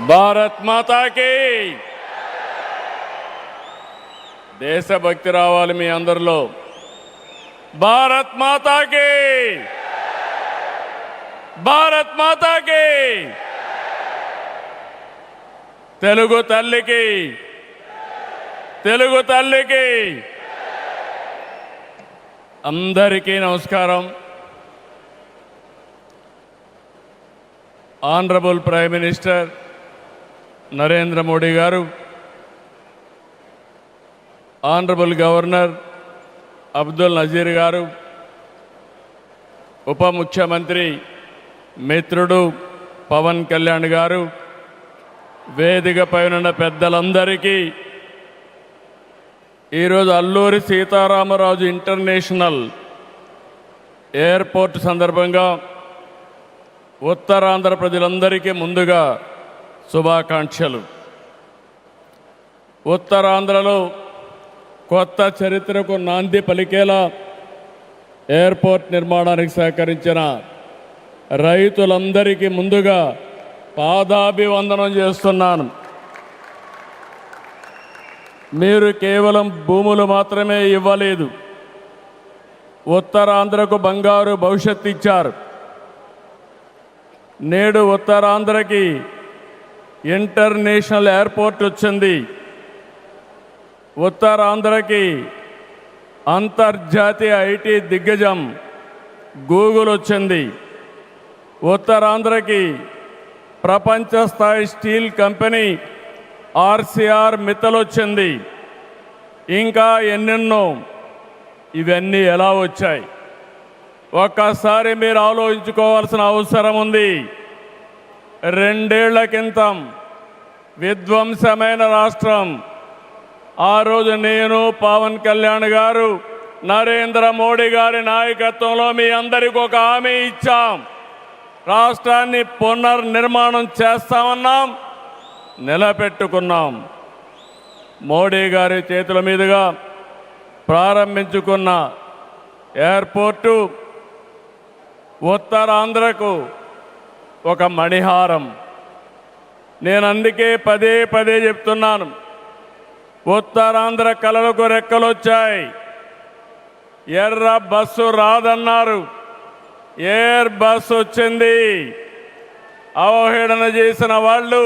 భారత్ మాతాకి దేశభక్తి రావాలి మీ అందరిలో. భారత్ మాతాకి, భారత్ మాతాకి, తెలుగు తల్లికి, తెలుగు తల్లికి అందరికీ నమస్కారం. Honourable prime minister Narendra Modi గారు, ఆనరబుల్ గవర్నర్ అబ్దుల్ నజీర్ గారు, ఉప ముఖ్యమంత్రి మిత్రుడు పవన్ కళ్యాణ్ గారు, వేదిక పైన పెద్దలందరికీ ఈరోజు అల్లూరి సీతారామరాజు ఇంటర్నేషనల్ ఎయిర్పోర్ట్ సందర్భంగా ఉత్తరాంధ్ర ప్రజలందరికీ ముందుగా శుభాకాంక్షలు. ఉత్తరాంధ్రలో కొత్త చరిత్రకు నాంది పలికేలా ఎయిర్పోర్ట్ నిర్మాణానికి సహకరించిన రైతులందరికీ ముందుగా పాదాభివందనం చేస్తున్నాను. మీరు కేవలం భూములు మాత్రమే ఇవ్వలేదు, ఉత్తరాంధ్రకు బంగారు భవిష్యత్తు ఇచ్చారు. నేడు ఉత్తరాంధ్రకి ఇంటర్నేషనల్ ఎయిర్పోర్ట్ వచ్చింది. ఉత్తరాంధ్రకి అంతర్జాతీయ ఐటీ దిగ్గజం గూగుల్ వచ్చింది. ఉత్తరాంధ్రకి ప్రపంచ స్థాయి స్టీల్ కంపెనీ ఆర్సీఆర్ మిత్తల్ వచ్చింది. ఇంకా ఎన్నెన్నో. ఇవన్నీ ఎలా వచ్చాయి? ఒక్కసారి మీరు ఆలోచించుకోవాల్సిన అవసరం ఉంది. 2 ఏళ్ల క్రితం విధ్వంసమైన రాష్ట్రం. ఆ రోజు నేను, పవన్ కళ్యాణ్ గారు, నరేంద్ర మోడీ గారి నాయకత్వంలో మీ అందరికీ ఒక హామీ ఇచ్చాం. రాష్ట్రాన్ని పునర్నిర్మాణం చేస్తామన్నాం, నిలబెట్టుకున్నాం. మోడీ గారి చేతుల మీదుగా ప్రారంభించుకున్న ఎయిర్పోర్టు ఉత్తరాంధ్రకు ఒక మణిహారం. నేను అందుకే పదే పదే చెప్తున్నాను, ఉత్తరాంధ్ర కళలకు రెక్కలొచ్చాయి. ఎర్ర బస్సు రాదన్నారు, ఎయిర్ బస్సు వచ్చింది. అవహేళన చేసిన వాళ్ళు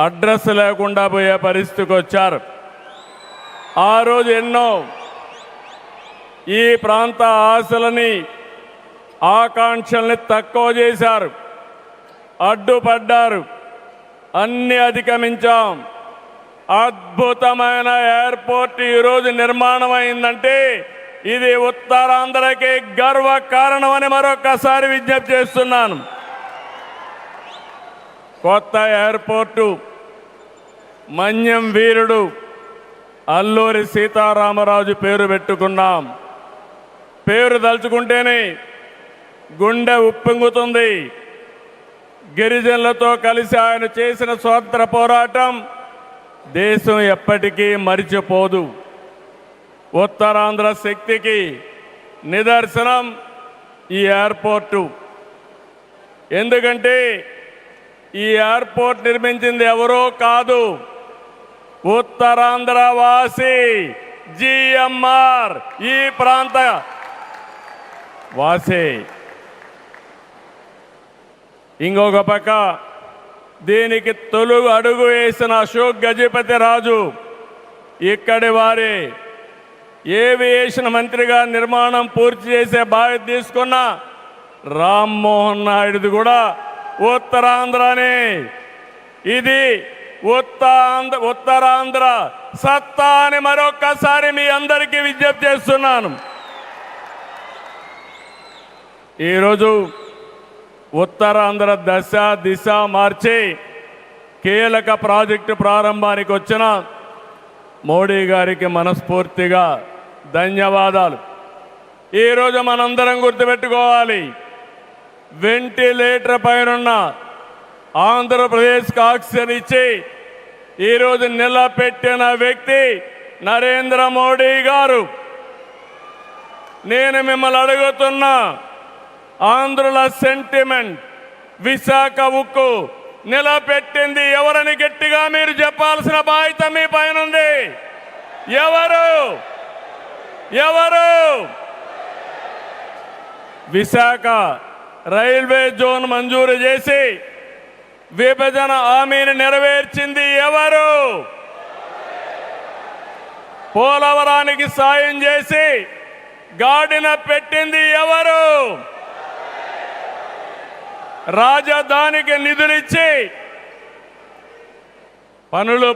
అడ్రస్ లేకుండా పోయే పరిస్థితికి వచ్చారు. ఆ రోజు ఎన్నో ఈ ప్రాంత ఆశలని, ఆకాంక్షల్ని తక్కువ చేశారు, అడ్డుపడ్డారు. అన్ని అధిగమించాం. అద్భుతమైన ఎయిర్పోర్ట్ ఈరోజు నిర్మాణం అయిందంటే ఇది ఉత్తరాంధ్రకి గర్వ కారణమని మరొకసారి విజ్ఞప్తి చేస్తున్నాను. కొత్త ఎయిర్పోర్టు మన్యం వీరుడు అల్లూరి సీతారామరాజు పేరు పెట్టుకున్నాం. పేరు తలుచుకుంటేనే గుండె ఉప్పొంగుతుంది. గిరిజనులతో కలిసి ఆయన చేసిన స్వాతంత్ర పోరాటం దేశం ఎప్పటికీ మరిచిపోదు. ఉత్తరాంధ్ర శక్తికి నిదర్శనం ఈ ఎయిర్పోర్టు. ఎందుకంటే ఈ ఎయిర్పోర్ట్ నిర్మించింది ఎవరో కాదు, ఉత్తరాంధ్ర వాసి జిఎంఆర్, ఈ ప్రాంత వాసి. ఇంకొక పక్క దీనికి తొలుగు అడుగు వేసిన అశోక్ గజపతి రాజు ఇక్కడి వారే. ఏవియేషన్ మంత్రిగా నిర్మాణం పూర్తి చేసే బాధ్యత తీసుకున్న రామ్మోహన్ నాయుడుది కూడా ఉత్తరాంధ్రనే. ఇది ఉత్తరాంధ్ర సత్తా అని మరొక్కసారి మీ అందరికీ విజ్ఞప్తి చేస్తున్నాను. ఈరోజు ఉత్తరాంధ్ర దశ దిశ మార్చి కీలక ప్రాజెక్టు ప్రారంభానికి వచ్చిన మోడీ గారికి మనస్ఫూర్తిగా ధన్యవాదాలు. ఈరోజు మనందరం గుర్తుపెట్టుకోవాలి, వెంటిలేటర్ పైనున్న ఆంధ్రప్రదేశ్కి ఆక్సిజన్ ఇచ్చి ఈరోజు నిలబెట్టిన వ్యక్తి నరేంద్ర మోడీ గారు. నేను మిమ్మల్ని అడుగుతున్నా, ఆంధ్రుల సెంటిమెంట్, విశాఖ ఉక్కు నిలబెట్టింది ఎవరని గట్టిగా మీరు చెప్పాల్సిన బాధ్యత మీ పైన ఉంది. ఎవరు? విశాఖ రైల్వే జోన్ మంజూరు చేసి విభజన హామీని నెరవేర్చింది ఎవరు? పోలవరానికి సాయం చేసి గాడిన పెట్టింది ఎవరు? రాజధానికి నిధులిచ్చి పనులు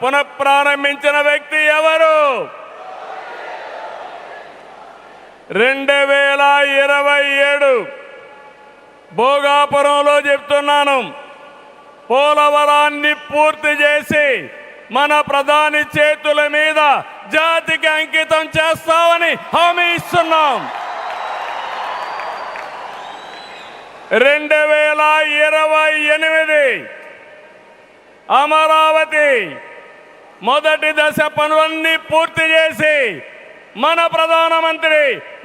పునఃప్రారంభించిన వ్యక్తి ఎవరు? 2027 భోగాపురంలో చెప్తున్నాను, పోలవరాన్ని పూర్తి చేసి మన ప్రధాని చేతుల మీద జాతికి అంకితం చేస్తామని హామీ ఇస్తున్నాం. 2028 అమరావతి మొదటి దశ పనులన్నీ పూర్తి చేసి మన ప్రధానమంత్రి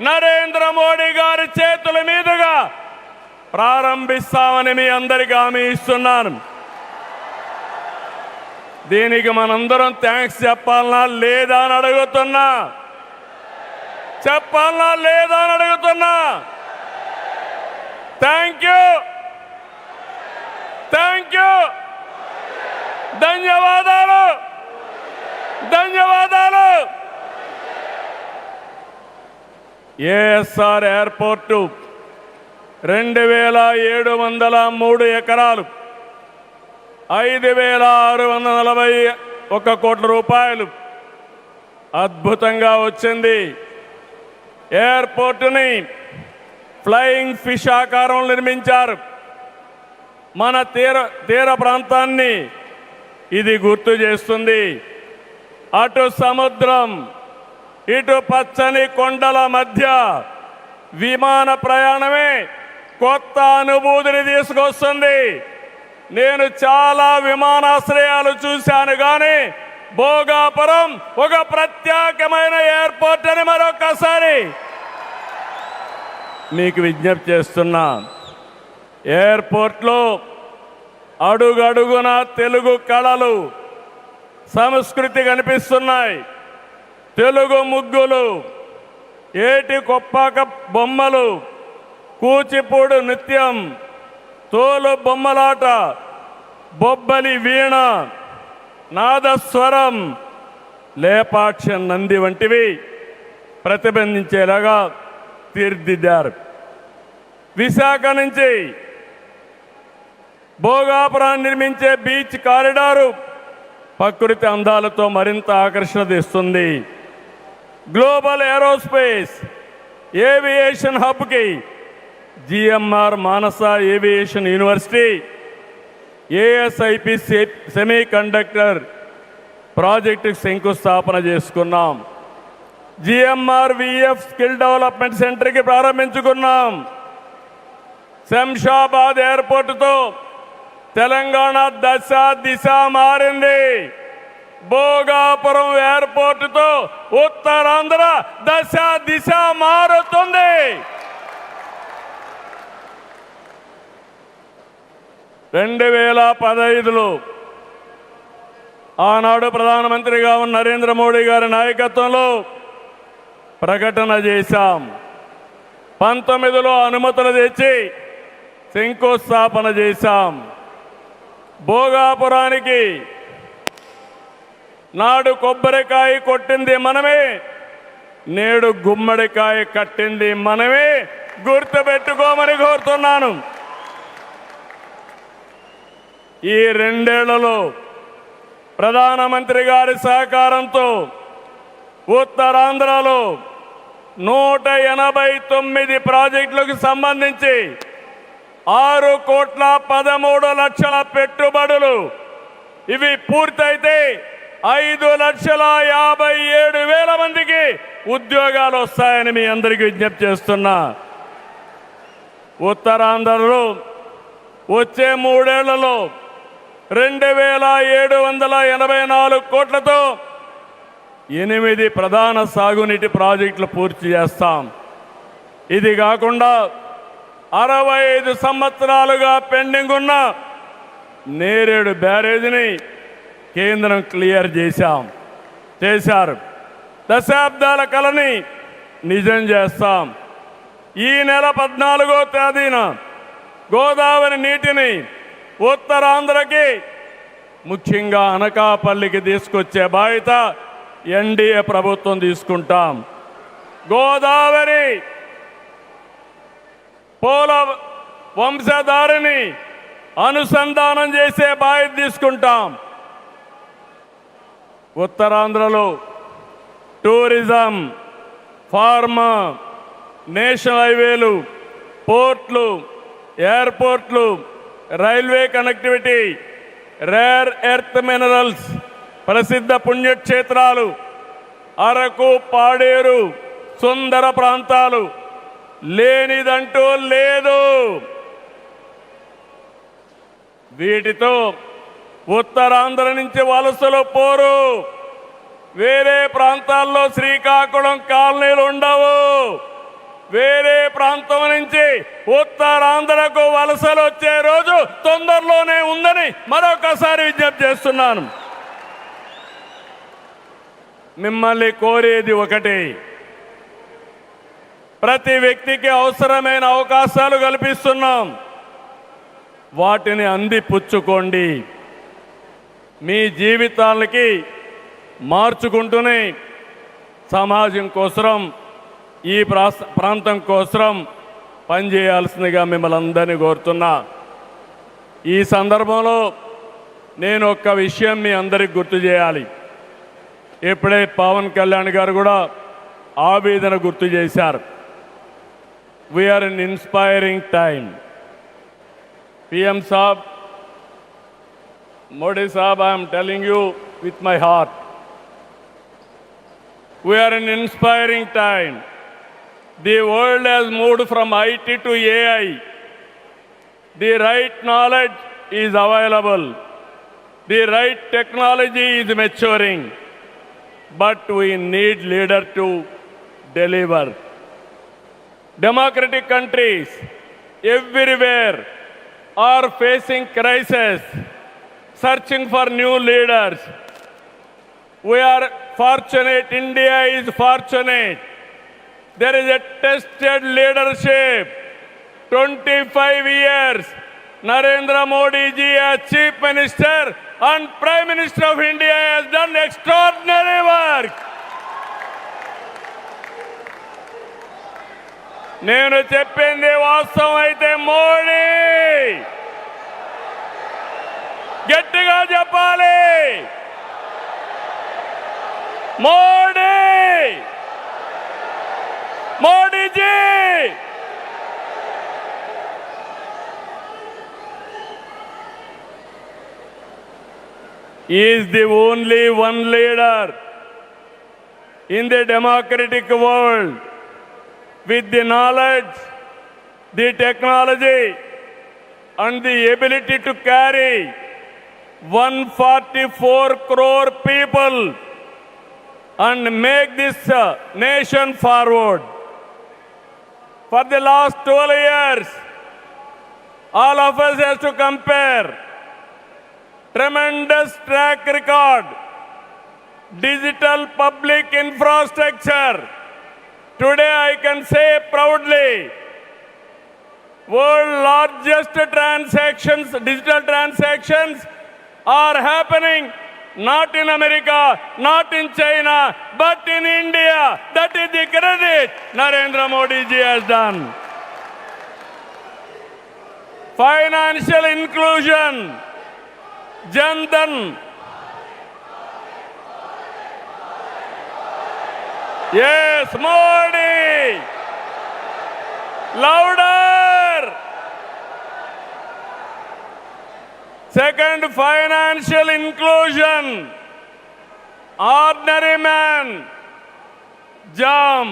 నరేంద్ర మోడీ గారి చేతుల మీదుగా ప్రారంభిస్తామని మీ అందరికీ హామీ ఇస్తున్నాను. దీనికి మనందరం థ్యాంక్స్ చెప్పాలనా లేదా అని అడుగుతున్నా. Thank you. ధన్యవాదాలు. ఏఎస్ఆర్ ఎయిర్పోర్టు 2703 ఎకరాలు, 5641 కోట్ల రూపాయలు అద్భుతంగా వచ్చింది. ఎయిర్పోర్టుని ఫ్లయింగ్ ఫిష్ ఆకారంలో నిర్మించారు. మన తీర ప్రాంతాన్ని ఇది గుర్తు చేస్తుంది. అటు సముద్రం, ఇటు పచ్చని కొండల మధ్య విమాన ప్రయాణమే కొత్త అనుభూతిని తీసుకొస్తుంది. నేను చాలా విమానాశ్రయాలు చూశాను, కానీ భోగాపురం ఒక ప్రత్యేకమైన ఎయిర్పోర్ట్ అని మరొకసారి మీకు విజ్ఞప్తి చేస్తున్నా. ఎయిర్పోర్ట్లో అడుగడుగున తెలుగు కళలు, సంస్కృతి కనిపిస్తున్నాయి. తెలుగు ముగ్గులు, ఏటి కొప్పాక బొమ్మలు, కూచిపూడి నృత్యం, తోలు బొమ్మలాట, బొబ్బలి వీణ, నాదస్వరం, లేపాక్ష నంది వంటివి ప్రతిబింబించేలాగా తీర్చిదిద్దారు. విశాఖ నుంచి భోగాపురాన్ని నిర్మించే బీచ్ కారిడారు ప్రకృతి అందాలతో మరింత ఆకర్షణ తెస్తుంది. గ్లోబల్ ఏరోస్పేస్ ఏవియేషన్ హబ్కి GMR Manasa aviation university, ASIP semiconductor ప్రాజెక్టుకు శంకుస్థాపన చేసుకున్నాం. జిఎంఆర్ విఎఫ్ స్కిల్ డెవలప్మెంట్ సెంటర్కి ప్రారంభించుకున్నాం. శంషాబాద్ ఎయిర్పోర్టుతో తెలంగాణ దశ దిశ మారింది. భోగాపురం ఎయిర్పోర్టుతో ఉత్తరాంధ్ర దశ దిశ మారుతుంది. 2015లో ఆనాడు ప్రధానమంత్రిగా ఉన్న నరేంద్ర మోడీ గారి నాయకత్వంలో ప్రకటన చేశాం. 19లో అనుమతులు తెచ్చి శంకుస్థాపన చేశాం. భోగాపురానికి నాడు కొబ్బరికాయ కొట్టింది మనమే, నేడు గుమ్మడికాయ కట్టింది మనమే. గుర్తుపెట్టుకోమని కోరుతున్నాను. ఈ 2 ఏళ్లలో ప్రధానమంత్రి గారి సహకారంతో ఉత్తరాంధ్రలో 189 ప్రాజెక్టులకు సంబంధించి 6,13,00,000 పెట్టుబడులు. ఇవి పూర్తయితే 5,57,000 మందికి ఉద్యోగాలు వస్తాయని మీ అందరికీ విజ్ఞప్తి చేస్తున్నా. ఉత్తరాంధ్రలో వచ్చే 3 ఏళ్లలో 2,784 కోట్లతో 8 ప్రధాన సాగునీటి ప్రాజెక్టులు పూర్తి చేస్తాం. ఇది కాకుండా 65 సంవత్సరాలుగా పెండింగ్ ఉన్న నేరేడు బ్యారేజీని కేంద్రం క్లియర్ చేశారు. దశాబ్దాల కలని నిజం చేస్తాం. ఈ నెల 14వ తేదీన గోదావరి నీటిని ఉత్తరాంధ్రకి ముఖ్యంగా అనకాపల్లికి తీసుకొచ్చే బాధ్యత ఎన్డీఏ ప్రభుత్వం తీసుకుంటాం. గోదావరి పోల వంశధారిని అనుసంధానం చేసే బాధ్యత తీసుకుంటాం. ఉత్తరాంధ్రలో టూరిజం, ఫార్మా, నేషనల్ హైవేలు, పోర్ట్లు, ఎయిర్పోర్ట్లు, railway connectivity, rare earth minerals, ప్రసిద్ధ పుణ్యక్షేత్రాలు, అరకు, పాడేరు, సుందర ప్రాంతాలు లేనిదంటూ లేదు. వీటితో ఉత్తరాంధ్ర నుంచి వలసలు పోరు. వేరే ప్రాంతాల్లో శ్రీకాకుళం కాలనీలు ఉండవు. వేరే ప్రాంతం నుంచి ఉత్తరాంధ్రకు వలసలు వచ్చే రోజు తొందరలోనే ఉందని మరొకసారి విజ్ఞప్తి చేస్తున్నాను. మిమ్మల్ని కోరేది ఒకటి, ప్రతి వ్యక్తికి అవసరమైన అవకాశాలు కల్పిస్తున్నాం. వాటిని అందిపుచ్చుకోండి. మీ జీవితాలకి మార్చుకుంటూనే సమాజం కోసం, ఈ ప్రాంతం కోసం పనిచేయాల్సిందిగా మిమ్మల్ని అందరినీ కోరుతున్నా. ఈ సందర్భంలో నేను ఒక్క విషయం మీ అందరికి గుర్తు చేయాలి. ఇప్పుడే పవన్ కళ్యాణ్ గారు కూడా ఆవేదన గుర్తు చేశారు. We are in inspiring time. PM Saab, Modi Saab, I am telling you with my heart. We are in inspiring time. The world has moved from IT to AI. The right knowledge is available. The right technology is maturing. But we need leaders to deliver. Democratic countries everywhere are facing crisis, searching for new leaders. We are fortunate, India is fortunate. There is a tested leadership. 25 years, Narendra Modi ji as Chief Minister and Prime Minister of India has done extraordinary work. నేను చెప్పింది వాస్తవం అయితే మోడీ గట్టిగా చెప్పాలి. Modi, Modiji. He is the only one leader in the democratic world with the knowledge, the technology and the ability to carry 144 crore people and make this nation forward. For the last 12 years, all of us have to compare tremendous track record, digital public infrastructure. Today I can say proudly, world largest transactions, digital transactions are happening not in America, not in China, but in India. That is the credit Narendra Modi ji has done. Financial inclusion, Jan Dhan. Yes, Modi. Louder. Second, financial inclusion. Ordinary man, JAM.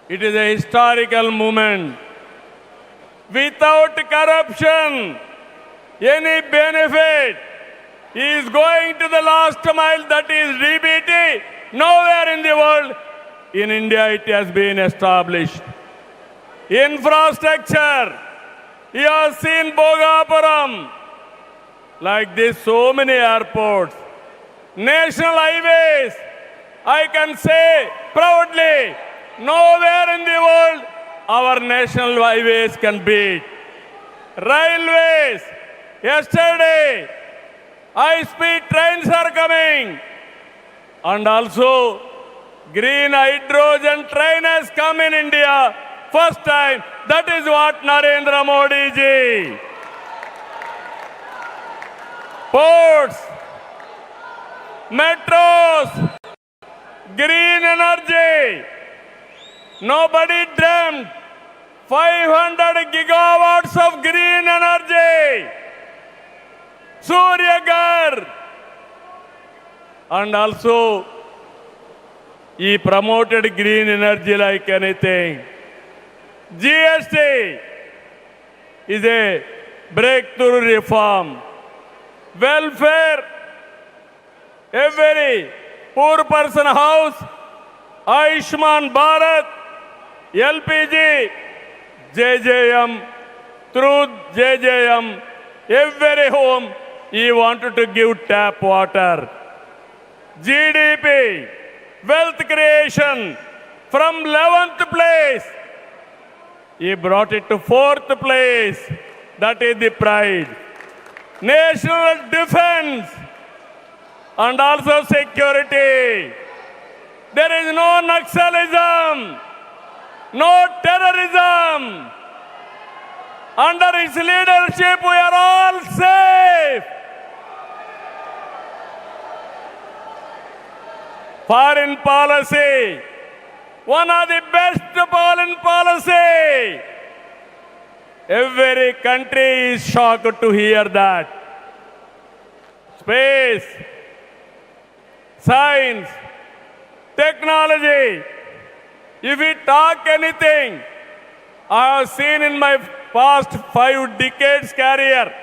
It is a historical moment. Without corruption, any benefit is going to the last mile, that is DBT. Nowhere in the world, in India it has been established. Infrastructure, You have seen Bhogapuram. Like this, so many airports. National highways, I can say proudly, nowhere in the world our national highways can beat. Railways, yesterday, high-speed trains are coming. And also, green hydrogen train has come in India. First time, that is what Narendra Modi ji. Ports, metros, green energy. Nobody dreamt 500 gigawatts of green energy. Surya Ghar. And also, he promoted green energy like anything. GST is a breakthrough reform. Welfare, every poor person house, Ayushman Bharat, LPG, JJM, through JJM, every home he wanted to give tap water. GDP, wealth creation, from 11th place, he brought it to 4th place. That is the pride. National defense and also security. There is no Naxalism, no terrorism. Under his leadership, we are all safe. Foreign policy, one of the best foreign policy. Every country is shocked to hear that. Space, science, technology. If we talk anything, I have seen in my past 5 decades career.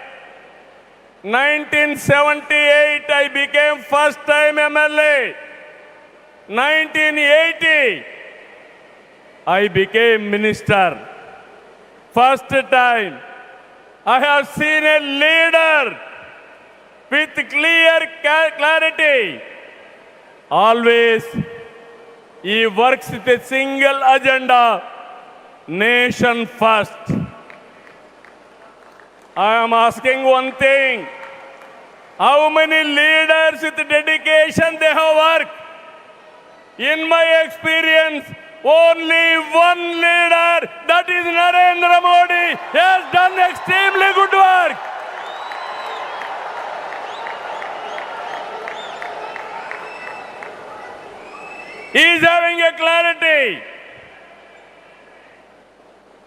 1978, I became first time MLA. 1980, I became minister. First time, I have seen a leader with clear clarity. Always, he works with a single agenda, nation first. I am asking one thing, how many leaders with dedication they have worked? In my experience, only one leader, that is Narendra Modi, has done extremely good work. He is having a clarity.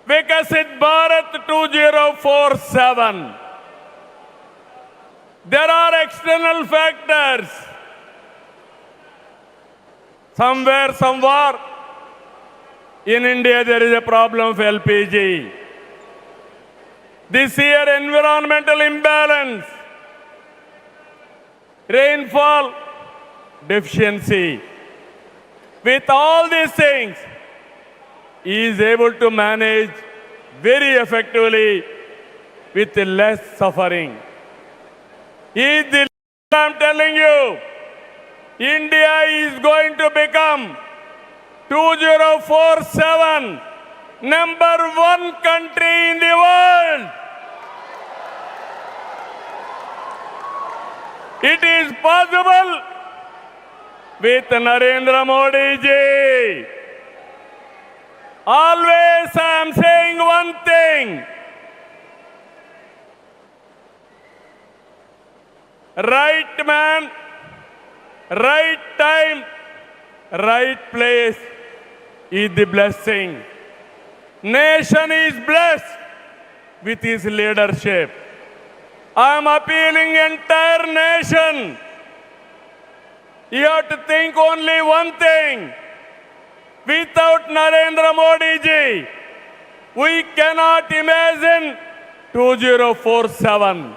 Vikasit Bharat 2047. There are external factors. Somewhere, in India, there is a problem of LPG. This year, environmental imbalance, rainfall deficiency. With all these things, he is able to manage very effectively with less suffering. He is the leader, I am telling you. India is going to become 2047 #1 country in the world. It is possible with Narendra Modi ji. Always I am saying one thing. Right man, right time, right place is the blessing. Nation is blessed with his leadership. I am appealing entire nation. You have to think only one thing. Without Narendra Modi ji, we cannot imagine 2047.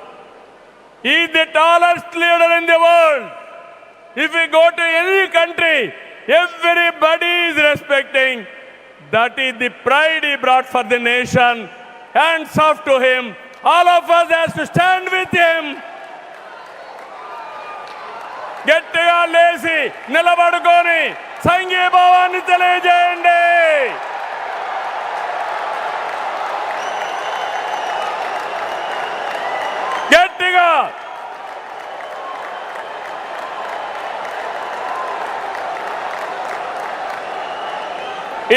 He is the tallest leader in the world. If we go to any country, everybody is respecting. That is the pride he brought for the nation. hands off to him. All of us has to stand with him. గట్టిగా లేచి నిలబడుకొని సంఘీభావాన్ని తెలియజేయండి. గట్టిగా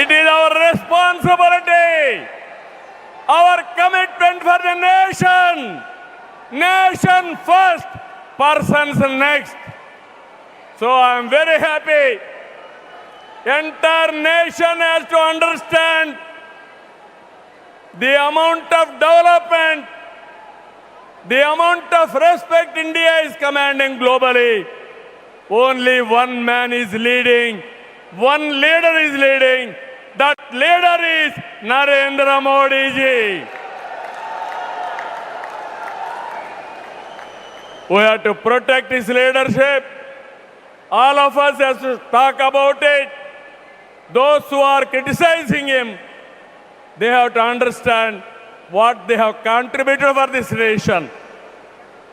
It is our responsibility, our commitment for the nation. Nation first, persons next. So I am very happy. Entire nation has to understand the amount of development, the amount of respect India is commanding globally. Only one man is leading, one leader is leading. That leader is Narendra Modi ji. We have to protect his leadership. All of us have to talk about it. Those who are criticizing him, they have to understand what they have contributed for this nation.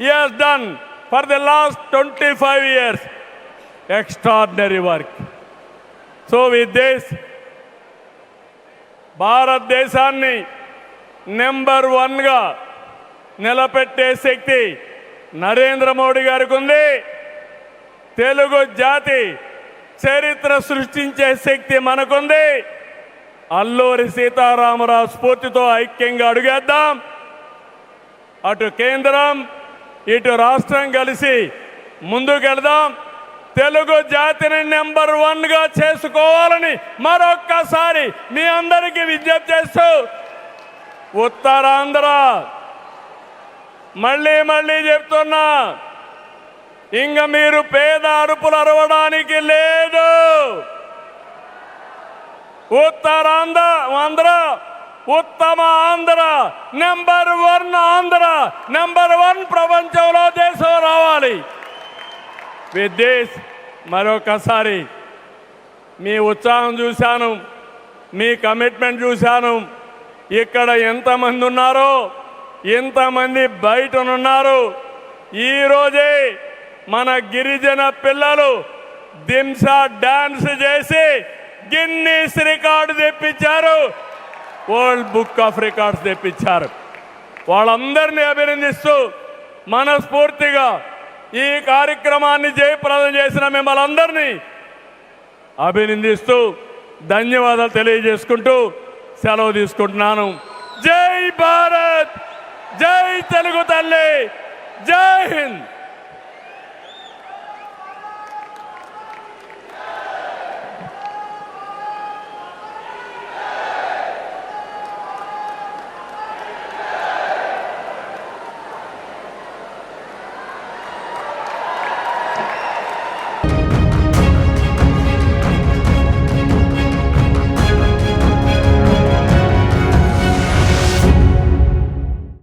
He has done for the last 25 years extraordinary work. So with this, భారతదేశాన్ని number 1గా నిలబెట్టే శక్తి నరేంద్ర మోడీ గారికి ఉంది. తెలుగు జాతి చరిత్ర సృష్టించే శక్తి మనకుంది. అల్లూరి సీతారామరావు స్ఫూర్తితో ఐక్యంగా అడుగేద్దాం. అటు కేంద్రం ఇటు రాష్ట్రం కలిసి ముందుకెళ్దాం. తెలుగు జాతిని నెంబర్ 1గా చేసుకోవాలని మరొక్కసారి మీ అందరికీ విజ్ఞప్తి చేస్తూ, ఉత్తరాంధ్ర మళ్ళీ చెప్తున్నా, ఇంక మీరు పేద అరుపులు అరవడానికి లేదు. ఉత్తరాంధ్ర ఉత్తమ ఆంధ్ర, నెంబర్ 1 ఆంధ్ర, నెంబర్ 1 ప్రపంచంలో దేశం రావాలి. విత్ దిస్ మరొకసారి మీ ఉత్సాహం చూశాను, మీ కమిట్మెంట్ చూశాను. ఇక్కడ ఎంతమంది ఉన్నారో ఎంతమంది బయటనున్నారు. ఈరోజే మన గిరిజన పిల్లలు దింసా డాన్స్ చేసి గిన్నీస్ రికార్డు తెప్పించారు, వరల్డ్ బుక్ ఆఫ్ రికార్డ్స్ తెప్పించారు. వాళ్ళందరినీ అభినందిస్తూ మనస్ఫూర్తిగా ఈ కార్యక్రమాన్ని జయప్రదం చేసిన మిమ్మల్ని అందరినీ అభినందిస్తూ ధన్యవాదాలు తెలియజేసుకుంటూ సెలవు తీసుకుంటున్నాను. జై భారత్, జై తెలుగు తల్లి, జై హింద్.